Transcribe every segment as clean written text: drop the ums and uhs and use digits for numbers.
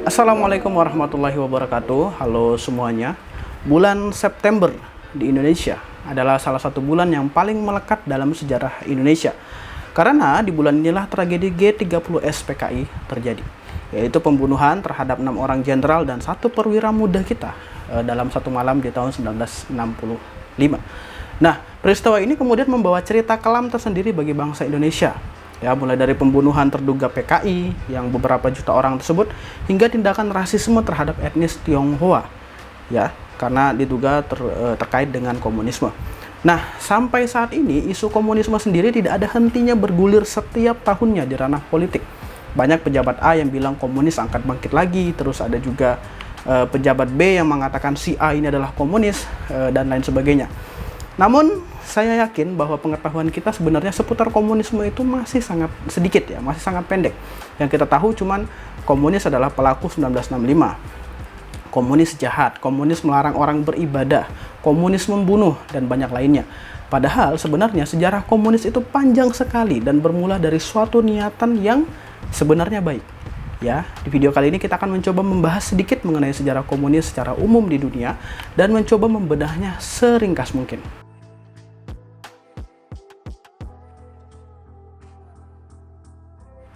Assalamualaikum warahmatullahi wabarakatuh. Halo semuanya. Bulan September di Indonesia adalah salah satu bulan yang paling melekat dalam sejarah Indonesia. Karena di bulan inilah tragedi G30S PKI terjadi, yaitu pembunuhan terhadap 6 orang jenderal dan 1 perwira muda kita dalam satu malam di tahun 1965. Nah, peristiwa ini kemudian membawa cerita kelam tersendiri bagi bangsa Indonesia. Ya, mulai dari pembunuhan terduga PKI yang beberapa juta orang tersebut hingga tindakan rasisme terhadap etnis Tionghoa, ya, karena diduga terkait dengan komunisme. Nah, sampai saat ini isu komunisme sendiri tidak ada hentinya bergulir setiap tahunnya di ranah politik. Banyak pejabat A yang bilang komunis angkat bangkit lagi, terus ada juga pejabat B yang mengatakan si A ini adalah komunis, dan lain sebagainya. Namun, saya yakin bahwa pengetahuan kita sebenarnya seputar komunisme itu masih sangat sedikit, ya, masih sangat pendek. Yang kita tahu cuman komunis adalah pelaku 1965. Komunis jahat, komunis melarang orang beribadah, komunis membunuh, dan banyak lainnya. Padahal sebenarnya sejarah komunis itu panjang sekali dan bermula dari suatu niatan yang sebenarnya baik. Ya, di video kali ini kita akan mencoba membahas sedikit mengenai sejarah komunis secara umum di dunia dan mencoba membedahnya seringkas mungkin.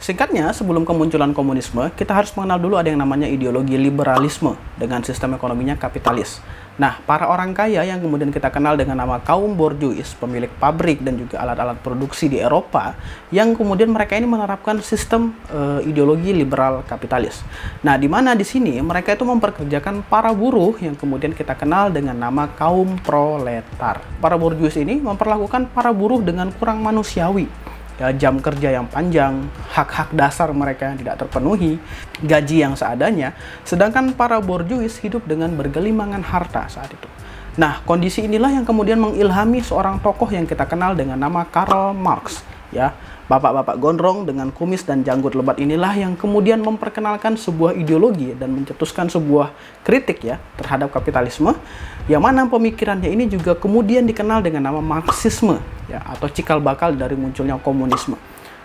Singkatnya, sebelum kemunculan komunisme, kita harus mengenal dulu ada yang namanya ideologi liberalisme dengan sistem ekonominya kapitalis. Nah, para orang kaya yang kemudian kita kenal dengan nama kaum borjuis, pemilik pabrik dan juga alat-alat produksi di Eropa, yang kemudian mereka ini menerapkan sistem ideologi liberal kapitalis. Nah, di mana di sini mereka itu memperkerjakan para buruh yang kemudian kita kenal dengan nama kaum proletar. Para borjuis ini memperlakukan para buruh dengan kurang manusiawi. Ya, jam kerja yang panjang, hak-hak dasar mereka yang tidak terpenuhi, gaji yang seadanya, sedangkan para borjuis hidup dengan bergelimangan harta saat itu. Nah, kondisi inilah yang kemudian mengilhami seorang tokoh yang kita kenal dengan nama Karl Marx. Ya, bapak-bapak gondrong dengan kumis dan janggut lebat inilah yang kemudian memperkenalkan sebuah ideologi dan mencetuskan sebuah kritik, ya, terhadap kapitalisme, yang mana pemikirannya ini juga kemudian dikenal dengan nama Marxisme, ya, atau cikal bakal dari munculnya komunisme.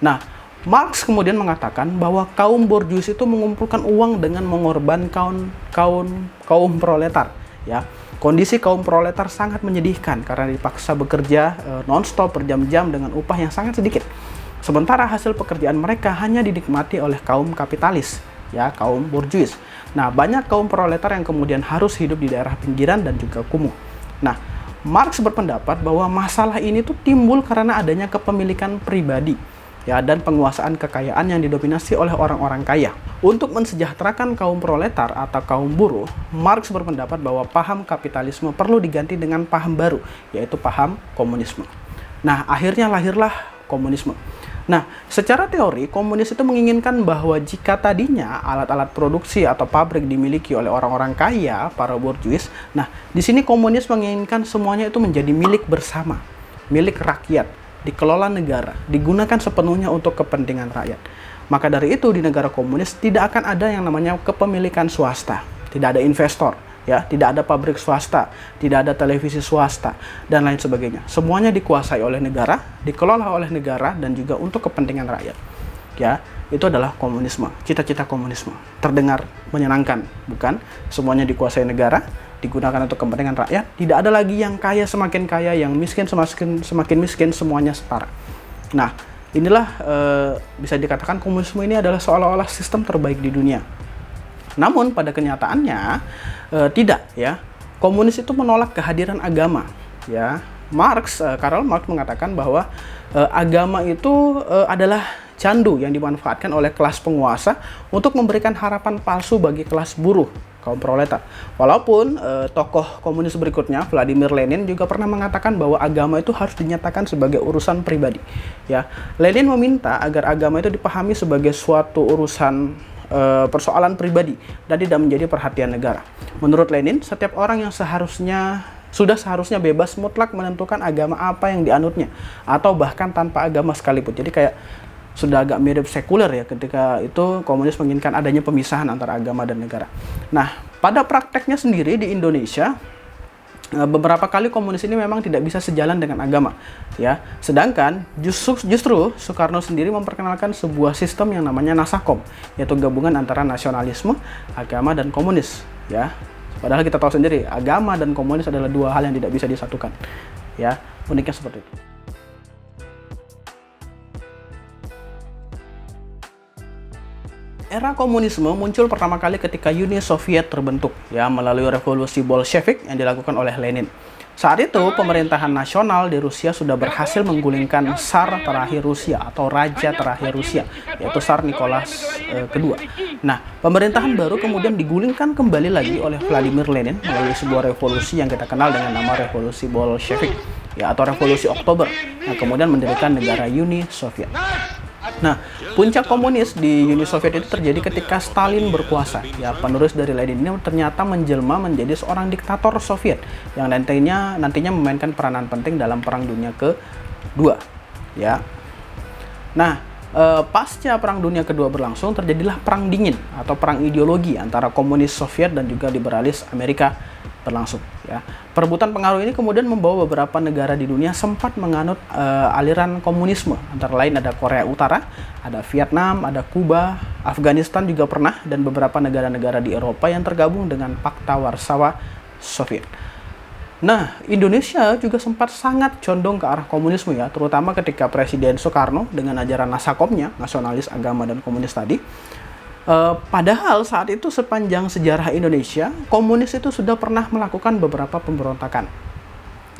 Nah, Marx kemudian mengatakan bahwa kaum borjuis itu mengumpulkan uang dengan mengorbankan kaum proletar, ya. Kondisi kaum proletar sangat menyedihkan karena dipaksa bekerja non-stop berjam-jam dengan upah yang sangat sedikit. Sementara hasil pekerjaan mereka hanya dinikmati oleh kaum kapitalis, ya, kaum borjuis. Nah, banyak kaum proletar yang kemudian harus hidup di daerah pinggiran dan juga kumuh. Nah, Marx berpendapat bahwa masalah ini tuh timbul karena adanya kepemilikan pribadi, ya, dan penguasaan kekayaan yang didominasi oleh orang-orang kaya. Untuk mensejahterakan kaum proletar atau kaum buruh, Marx berpendapat bahwa paham kapitalisme perlu diganti dengan paham baru, yaitu paham komunisme. Nah, akhirnya lahirlah komunisme. Nah, secara teori, komunis itu menginginkan bahwa jika tadinya alat-alat produksi atau pabrik dimiliki oleh orang-orang kaya, para borjuis, nah, di sini komunis menginginkan semuanya itu menjadi milik bersama, milik rakyat, dikelola negara, digunakan sepenuhnya untuk kepentingan rakyat. Maka dari itu di negara komunis tidak akan ada yang namanya kepemilikan swasta, tidak ada investor, ya, tidak ada pabrik swasta, tidak ada televisi swasta, dan lain sebagainya. Semuanya dikuasai oleh negara, dikelola oleh negara, dan juga untuk kepentingan rakyat. Ya, itu adalah komunisme, cita-cita komunisme. Terdengar menyenangkan, bukan? Semuanya dikuasai negara, digunakan untuk kepentingan rakyat, tidak ada lagi yang kaya semakin kaya, yang miskin semakin miskin, semuanya setara. Nah, inilah bisa dikatakan komunisme ini adalah seolah-olah sistem terbaik di dunia. Namun pada kenyataannya tidak, ya. Komunis itu menolak kehadiran agama, ya. Karl Marx mengatakan bahwa agama itu adalah candu yang dimanfaatkan oleh kelas penguasa untuk memberikan harapan palsu bagi kelas buruh, kaum proletar. Walaupun tokoh komunis berikutnya, Vladimir Lenin, juga pernah mengatakan bahwa agama itu harus dinyatakan sebagai urusan pribadi. Ya, Lenin meminta agar agama itu dipahami sebagai suatu urusan persoalan pribadi dan tidak menjadi perhatian negara. Menurut Lenin, setiap orang yang sudah seharusnya bebas mutlak menentukan agama apa yang dianutnya, atau bahkan tanpa agama sekalipun. Jadi kayak sudah agak mirip sekuler ya, ketika itu komunis menginginkan adanya pemisahan antara agama dan negara. Nah, pada prakteknya sendiri di Indonesia, beberapa kali komunis ini memang tidak bisa sejalan dengan agama, ya. Sedangkan justru Soekarno sendiri memperkenalkan sebuah sistem yang namanya Nasakom, yaitu gabungan antara nasionalisme, agama, dan komunis, ya. Padahal kita tahu sendiri, agama dan komunis adalah dua hal yang tidak bisa disatukan, ya. Uniknya seperti itu. Era komunisme muncul pertama kali ketika Uni Soviet terbentuk, ya, melalui revolusi Bolshevik yang dilakukan oleh Lenin. Saat itu, pemerintahan nasional di Rusia sudah berhasil menggulingkan Tsar terakhir Rusia atau Raja terakhir Rusia, yaitu Tsar Nicholas II. Nah, pemerintahan baru kemudian digulingkan kembali lagi oleh Vladimir Lenin melalui sebuah revolusi yang kita kenal dengan nama Revolusi Bolshevik, ya, atau Revolusi Oktober, yang kemudian mendirikan negara Uni Soviet. Nah, puncak komunis di Uni Soviet itu terjadi ketika Stalin berkuasa. Ya, penerus dari Lenin ini ternyata menjelma menjadi seorang diktator Soviet yang nantinya memainkan peranan penting dalam Perang Dunia Kedua. Ya. Nah, pasca Perang Dunia Kedua berlangsung, terjadilah Perang Dingin atau perang ideologi antara komunis Soviet dan juga liberalis Amerika berlangsung. Ya. Perebutan pengaruh ini kemudian membawa beberapa negara di dunia sempat menganut aliran komunisme. Antara lain ada Korea Utara, ada Vietnam, ada Kuba, Afghanistan juga pernah, dan beberapa negara-negara di Eropa yang tergabung dengan Pakta Warsawa Soviet. Nah, Indonesia juga sempat sangat condong ke arah komunisme, ya, terutama ketika Presiden Soekarno dengan ajaran Nasakomnya, nasionalis, agama, dan komunis tadi. Padahal saat itu sepanjang sejarah Indonesia, komunis itu sudah pernah melakukan beberapa pemberontakan.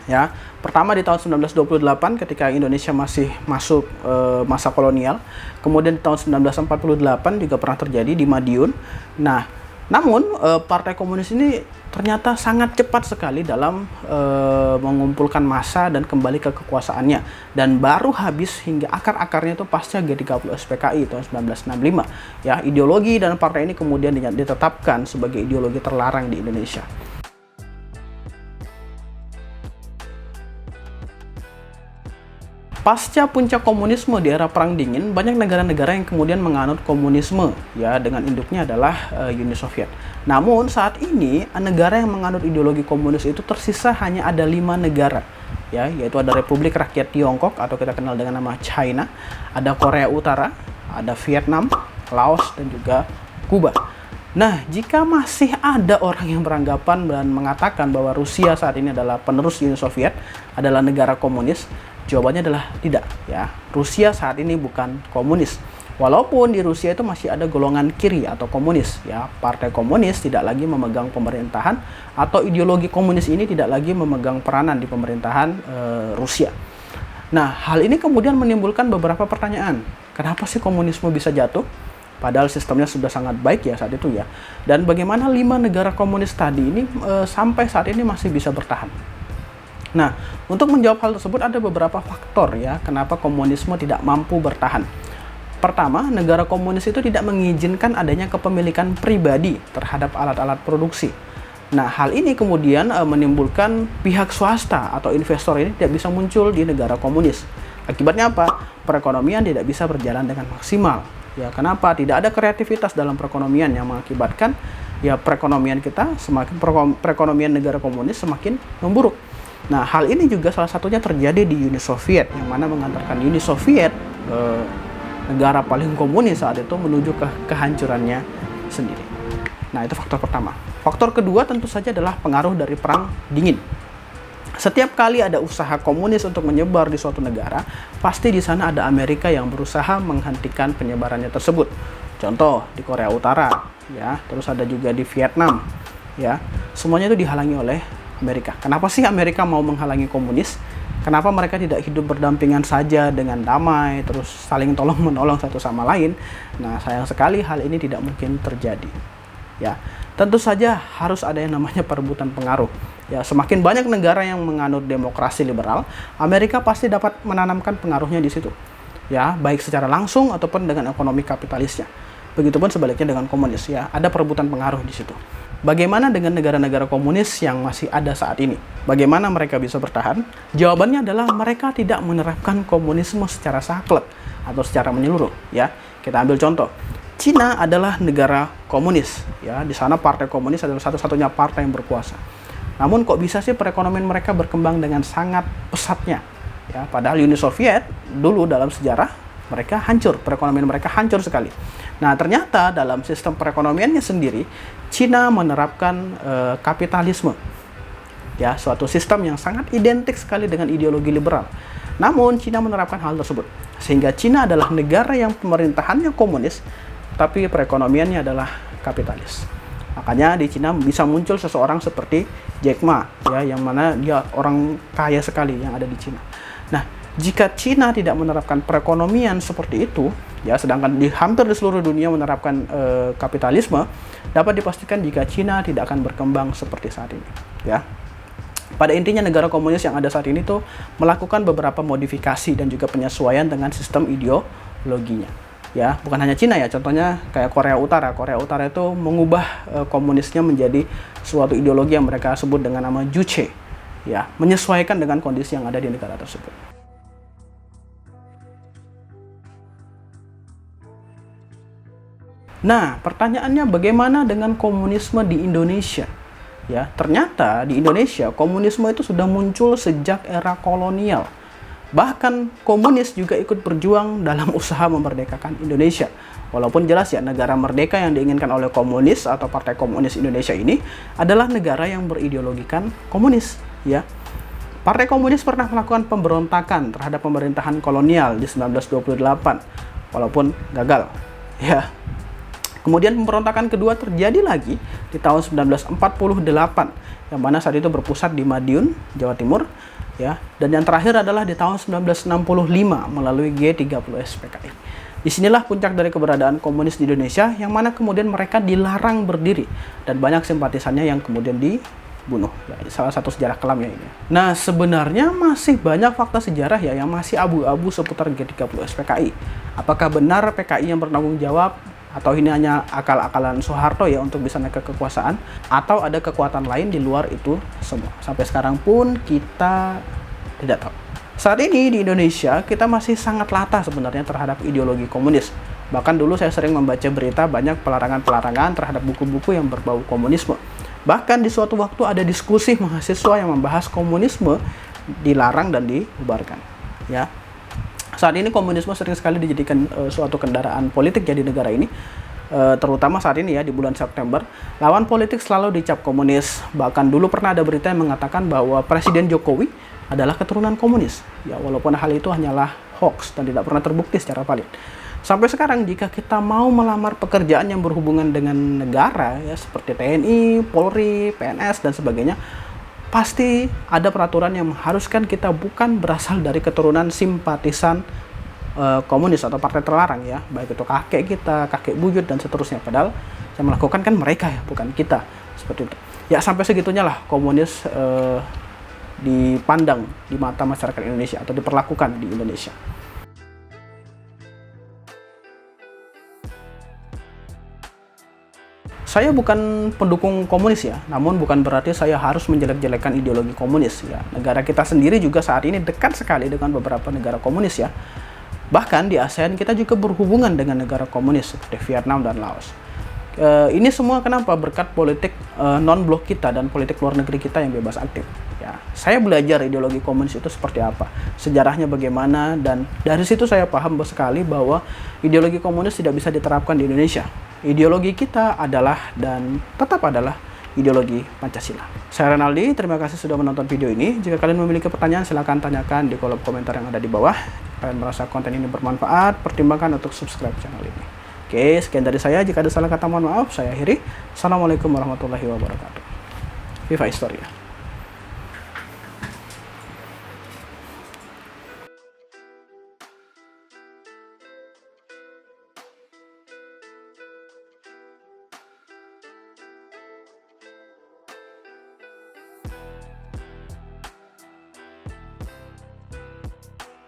Ya, pertama di tahun 1928 ketika Indonesia masih masuk masa kolonial. Kemudian di tahun 1948 juga pernah terjadi di Madiun. Nah, namun Partai Komunis ini ternyata sangat cepat sekali dalam mengumpulkan massa dan kembali ke kekuasaannya, dan baru habis hingga akar-akarnya itu pasca G30 SPKI tahun 1965. Ya, ideologi dan partai ini kemudian ditetapkan sebagai ideologi terlarang di Indonesia. Pasca puncak komunisme di era Perang Dingin, banyak negara-negara yang kemudian menganut komunisme, ya, dengan induknya adalah Uni Soviet. Namun saat ini negara yang menganut ideologi komunis itu tersisa hanya ada 5 negara, ya, yaitu ada Republik Rakyat Tiongkok atau kita kenal dengan nama China, ada Korea Utara, ada Vietnam, Laos, dan juga Kuba. Nah, jika masih ada orang yang beranggapan dan mengatakan bahwa Rusia saat ini adalah penerus Uni Soviet, adalah negara komunis, jawabannya adalah tidak, ya. Rusia saat ini bukan komunis. Walaupun di Rusia itu masih ada golongan kiri atau komunis, ya. Partai komunis tidak lagi memegang pemerintahan, atau ideologi komunis ini tidak lagi memegang peranan di pemerintahan Rusia. Nah, hal ini kemudian menimbulkan beberapa pertanyaan. Kenapa sih komunisme bisa jatuh? Padahal sistemnya sudah sangat baik, ya, saat itu, ya. Dan bagaimana 5 negara komunis tadi ini sampai saat ini masih bisa bertahan? Nah, untuk menjawab hal tersebut ada beberapa faktor, ya, kenapa komunisme tidak mampu bertahan. Pertama, negara komunis itu tidak mengizinkan adanya kepemilikan pribadi terhadap alat-alat produksi. Nah, hal ini kemudian menimbulkan pihak swasta atau investor ini tidak bisa muncul di negara komunis. Akibatnya apa? Perekonomian tidak bisa berjalan dengan maksimal. Ya, kenapa? Tidak ada kreativitas dalam perekonomian yang mengakibatkan, ya, perekonomian negara komunis semakin memburuk. Nah, hal ini juga salah satunya terjadi di Uni Soviet, yang mana mengantarkan Uni Soviet, negara paling komunis saat itu, menuju ke kehancurannya sendiri. Nah, itu faktor pertama. Faktor kedua tentu saja adalah pengaruh dari Perang Dingin. Setiap kali ada usaha komunis untuk menyebar di suatu negara, pasti di sana ada Amerika yang berusaha menghentikan penyebarannya tersebut. Contoh di Korea Utara, ya, terus ada juga di Vietnam, ya. Semuanya itu dihalangi oleh Amerika. Kenapa sih Amerika mau menghalangi komunis? Kenapa mereka tidak hidup berdampingan saja dengan damai, terus saling tolong-menolong satu sama lain? Nah, sayang sekali hal ini tidak mungkin terjadi. Ya, tentu saja harus ada yang namanya perebutan pengaruh. Ya, semakin banyak negara yang menganut demokrasi liberal, Amerika pasti dapat menanamkan pengaruhnya di situ. Ya, baik secara langsung ataupun dengan ekonomi kapitalisnya. Begitupun sebaliknya dengan komunis, ya, ada perebutan pengaruh di situ. Bagaimana dengan negara-negara komunis yang masih ada saat ini? Bagaimana mereka bisa bertahan? Jawabannya adalah mereka tidak menerapkan komunisme secara saklek atau secara menyeluruh. Ya, kita ambil contoh. Cina adalah negara komunis. Ya, di sana partai komunis adalah satu-satunya partai yang berkuasa. Namun kok bisa sih perekonomian mereka berkembang dengan sangat pesatnya? Ya, padahal Uni Soviet dulu dalam sejarah mereka hancur, perekonomian mereka hancur sekali. Nah, ternyata dalam sistem perekonomiannya sendiri, Cina menerapkan kapitalisme. Ya, suatu sistem yang sangat identik sekali dengan ideologi liberal. Namun, Cina menerapkan hal tersebut. Sehingga Cina adalah negara yang pemerintahannya komunis, tapi perekonomiannya adalah kapitalis. Makanya di Cina bisa muncul seseorang seperti Jack Ma, ya, yang mana dia orang kaya sekali yang ada di Cina. Nah, jika Cina tidak menerapkan perekonomian seperti itu, ya, sedangkan hampir di seluruh dunia menerapkan kapitalisme, dapat dipastikan jika Cina tidak akan berkembang seperti saat ini. Ya, pada intinya negara komunis yang ada saat ini tuh melakukan beberapa modifikasi dan juga penyesuaian dengan sistem ideologinya. Ya, bukan hanya Cina, ya, contohnya kayak Korea Utara. Korea Utara itu mengubah komunisnya menjadi suatu ideologi yang mereka sebut dengan nama Juche. Ya, menyesuaikan dengan kondisi yang ada di negara tersebut. Nah, pertanyaannya bagaimana dengan komunisme di Indonesia? Ya, ternyata di Indonesia komunisme itu sudah muncul sejak era kolonial. Bahkan komunis juga ikut berjuang dalam usaha memerdekakan Indonesia. Walaupun jelas, ya, negara merdeka yang diinginkan oleh komunis atau Partai Komunis Indonesia ini adalah negara yang berideologikan komunis. Ya, Partai Komunis pernah melakukan pemberontakan terhadap pemerintahan kolonial di 1928, walaupun gagal. Ya. Kemudian pemberontakan kedua terjadi lagi di tahun 1948, yang mana saat itu berpusat di Madiun, Jawa Timur, ya. Dan yang terakhir adalah di tahun 1965 melalui G30S PKI. Disinilah puncak dari keberadaan komunis di Indonesia, yang mana kemudian mereka dilarang berdiri dan banyak simpatisannya yang kemudian dibunuh. Ya, salah satu sejarah kelamnya ini. Nah, sebenarnya masih banyak fakta sejarah, ya, yang masih abu-abu seputar G30S PKI. Apakah benar PKI yang bertanggung jawab? Atau ini hanya akal-akalan Soeharto, ya, untuk bisa naik ke kekuasaan, atau ada kekuatan lain di luar itu semua? Sampai sekarang pun kita tidak tahu. Saat ini di Indonesia kita masih sangat latah sebenarnya terhadap ideologi komunis. Bahkan dulu saya sering membaca berita banyak pelarangan-pelarangan terhadap buku-buku yang berbau komunisme. Bahkan di suatu waktu ada diskusi mahasiswa yang membahas komunisme dilarang dan dibubarkan. Ya. Saat ini komunisme sering sekali dijadikan suatu kendaraan politik ya di negara ini, terutama saat ini, ya, di bulan September, lawan politik selalu dicap komunis. Bahkan dulu pernah ada berita yang mengatakan bahwa Presiden Jokowi adalah keturunan komunis. Ya, walaupun hal itu hanyalah hoax dan tidak pernah terbukti secara valid. Sampai sekarang jika kita mau melamar pekerjaan yang berhubungan dengan negara, ya, seperti TNI, Polri, PNS dan sebagainya, pasti ada peraturan yang mengharuskan kita bukan berasal dari keturunan simpatisan komunis atau partai terlarang, ya, baik itu kakek kita, kakek buyut dan seterusnya. Padahal yang melakukan kan mereka, ya, bukan kita, seperti itu. Ya, sampai segitunya lah komunis dipandang di mata masyarakat Indonesia atau diperlakukan di Indonesia. Saya bukan pendukung komunis, ya, namun bukan berarti saya harus menjelek-jelekan ideologi komunis, ya. Negara kita sendiri juga saat ini dekat sekali dengan beberapa negara komunis, ya. Bahkan di ASEAN kita juga berhubungan dengan negara komunis seperti Vietnam dan Laos. Ini semua kenapa? Berkat politik non-blok kita dan politik luar negeri kita yang bebas aktif. Ya, saya belajar ideologi komunis itu seperti apa, sejarahnya bagaimana, dan dari situ saya paham sekali bahwa ideologi komunis tidak bisa diterapkan di Indonesia. Ideologi kita adalah dan tetap adalah ideologi Pancasila. Saya Renaldi, terima kasih sudah menonton video ini. Jika kalian memiliki pertanyaan, silahkan tanyakan di kolom komentar yang ada di bawah. Jika kalian merasa konten ini bermanfaat, pertimbangkan untuk subscribe channel ini. Oke, sekian dari saya. Jika ada salah kata, mohon maaf. Saya akhiri. Assalamualaikum warahmatullahi wabarakatuh. Viva Historia.